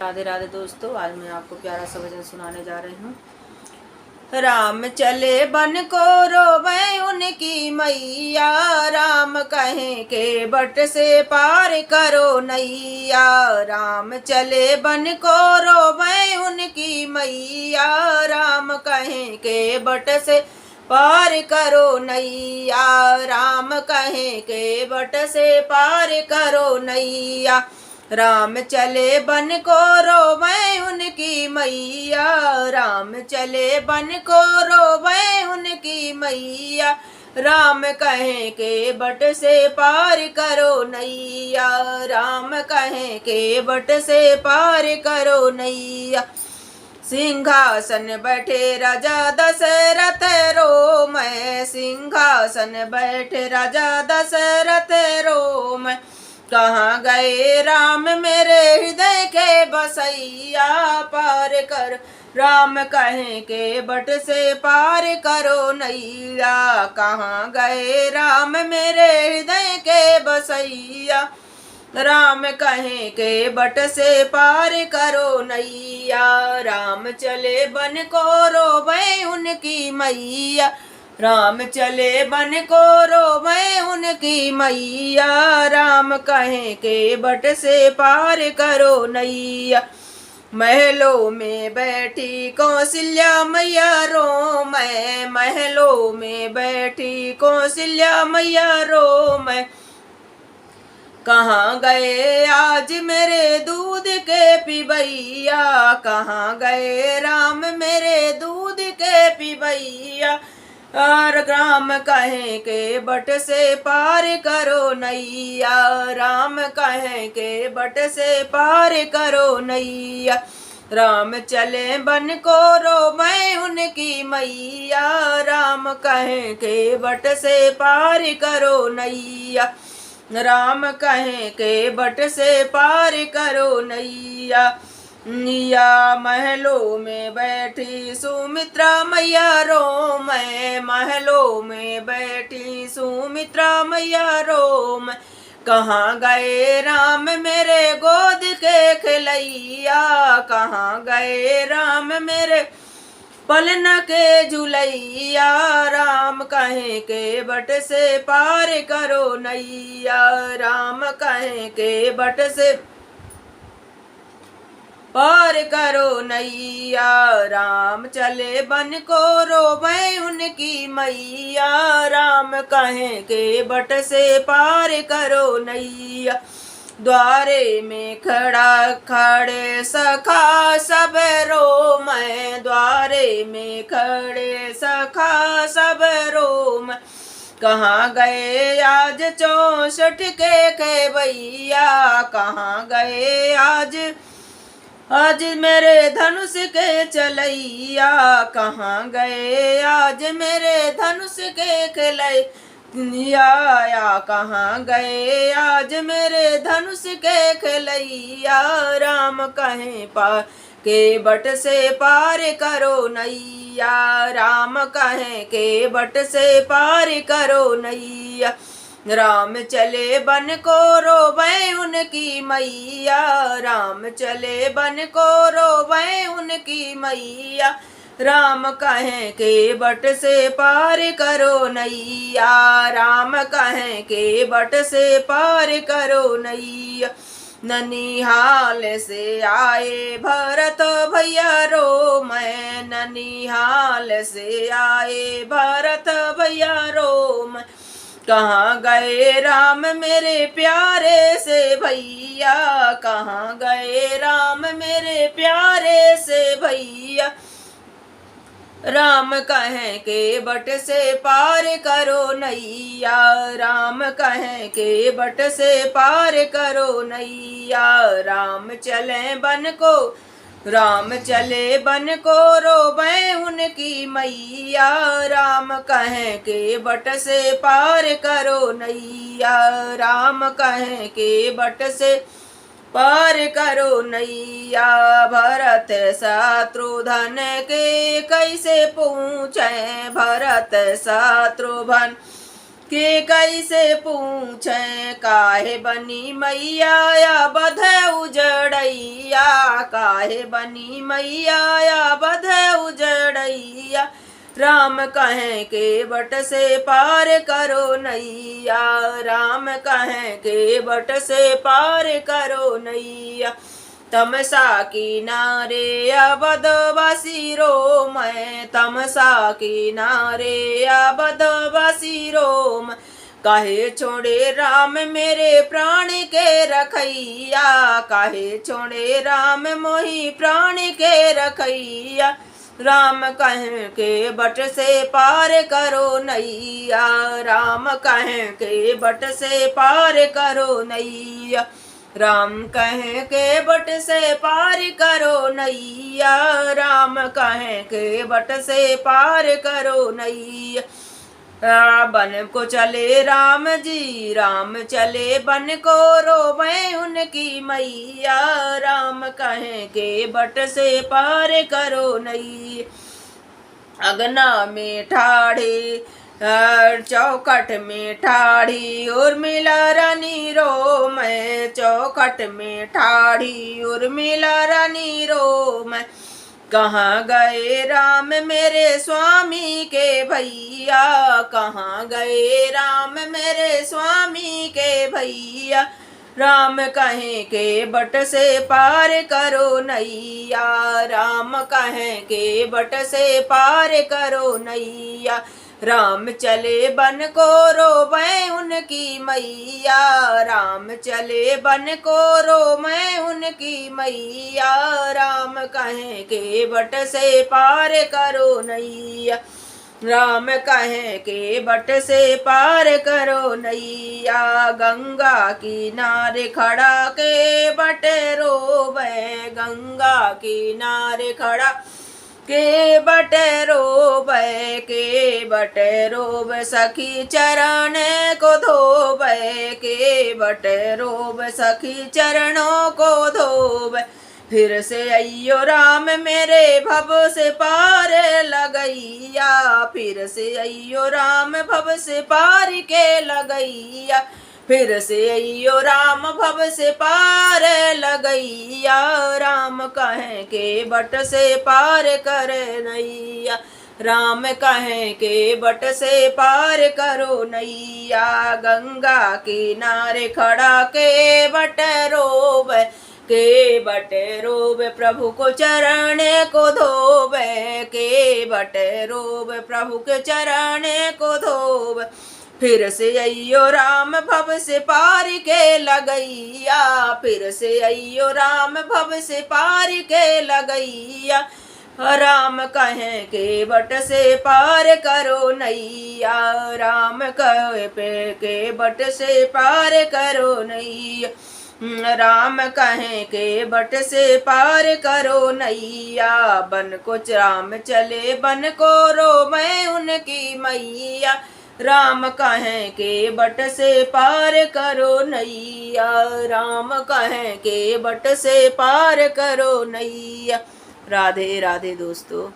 राधे राधे दोस्तों, आज मैं आपको प्यारा सा भजन सुनाने जा रही हूँ। राम चले बन को रोवे उनकी मैया, राम कहें के बट से पार करो नैया। राम चले बन को रोवे उनकी मैया, राम कहें के बट से पार करो नैया। राम कहें के बट से पार करो नैया। राम चले बन को रोवे उनकी मैया, राम चले बन को रोवे उनकी मैया। राम कहें के बट से पार करो नैया, राम कहें के बट से पार करो नैया। सिंहासन बैठे राजा दशरथ रोम, सिंहासन बैठे राजा दशरथ रोम। कहाँ गए राम मेरे हृदय के बसैया, पार कर राम कहें के बट से पार करो नैया। कहाँ गए राम मेरे हृदय के बसैया, राम कहें के बट से पार करो नैया। राम चले बन को रोवे उनकी मैया, राम चले बन को रोवे उनकी मैया। राम कहें के बट से पार करो नैया। महलों में बैठी कौशल्या मैया रोम, महलों में बैठी कौशल्या मैया रोम। कहाँ गए आज मेरे दूध के पिबैया, कहाँ गए राम मेरे दूध के पिबैया। और राम कहें के बट से पार करो नैया, राम कहें के बट से पार करो नैया। राम चले बन को रोवे उनकी मैया, राम कहें के बट से पार करो नैया। राम कहें के बट से पार करो नैया। निया महलों में बैठी सुमित्रा मैया रोम, महलों में बैठी सुमित्रा मैया रोम। कहाँ गए राम मेरे गोद के खिलैया, कहाँ गए राम मेरे पलना के झुलैया। राम कहें के बट से पार करो नैया, राम कहें के बट से पार करो नैया। राम चले बन को रोवे उनकी मैया, राम कहें के बट से पार करो नैया। द्वारे में खड़ा खड़े सखा सब रोम, द्वारे में खड़े सखा सब रोम। कहाँ गए आज 64 के भैया, कहाँ गए आज मेरे धनुष के चलैया। कहाँ गए आज मेरे धनुष के खिलैया, कहाँ गए आज मेरे धनुष के खिलैया। राम कहें पार के बट से पार करो नैया, राम कहें के बट से पार करो नैया। राम चले बन को रोवे उनकी मैया, राम चले बन को रोवे उनकी मैया। राम कहें के बट से पार करो नैया, राम कहें के बट से पार करो नैया। ननिहाल से आए भरत भैया रोम, ननिहाल से आए भरत भैया रोम। कहाँ गए राम मेरे प्यारे से भैया, कहाँ गए राम मेरे प्यारे से भैया। राम कहें के बट से पार करो नैया, राम कहें के बट से पार करो नैया। राम चले बन को राम चले बन को रोवे उनकी मैया, राम कहें के बट से पार करो नैया। राम कहें के बट से पार करो नैया। भरत शत्रुघ्न के कैसे पूछे, भरत शत्रुघ्न के कैसे पूछे काहे बनी मैया या बध उजड़ैया, काहे बनी मैया या बध उजड़ैया। राम कहें के बट से पार करो नैया, राम कहें के बट से पार करो नैया। तमसा किनारे अबदवासी रोम, तमसा किनारे अबदवासी रोम। काहे छोड़े राम मेरे प्राण के रखैया, काहे छोड़े राम मोही प्राण के रखैया। राम कहें के बट से पार करो नैया, राम कहें के बट से पार करो नैया। राम कहें के बट से पार करो नैया, राम कहें के बट से पार करो नैया। बन को चले राम जी, राम चले बन को रोवे उनकी मैया। राम कहें के बट से पार करो नैया। अगना में ठाढ़े चौखट में ठाढ़ी उर्मिला रानी रो मैं, चौखट में ठाढ़ी उर्मिला रानी रो मैं। कहाँ गए राम मेरे स्वामी के भैया, कहाँ गए राम मेरे स्वामी के भैया। राम कहें के बट से पार करो नैया, राम कहें के बट से पार करो नैया। राम चले बन को रोवे उनकी मैया, राम चले बन को रोवे उनकी मैया। राम कहें के बट से पार करो नैया, राम कहें के बट से पार करो नैया। गंगा किनारे खड़ा के बट रोवे, गंगा किनारे खड़ा के बट रोवे, के बट रोवे सखी चरण को धोवे, के बट रोवे सखी चरणों को धोवे। फिर से अयो राम मेरे भव से पार लगैया, फिर से अयो राम भव से पार के लगैया। फिर से अयो राम भव से पार लगैया। राम कहें के बट से पार कर नैया, राम कहें के बट से पार करो नैया। गंगा किनारे खड़ा के बट रोवे, के बट रोवे प्रभु को चरण को धोवे, के बट रोवे प्रभु के चरण को धोवे। फिर से अयो राम भव से पार के लगैया, फिर से अयो राम भव से पार के लगैया। राम कहें के बट से पार करो नैया, राम कहे पे के बट से पार करो नैया। राम कहें के बट से पार करो नैया। बन को राम चले बन को रोवे उनकी मैया। राम कहें के बट से पार करो नैया, राम कहें के बट से पार करो नैया। राधे राधे दोस्तों।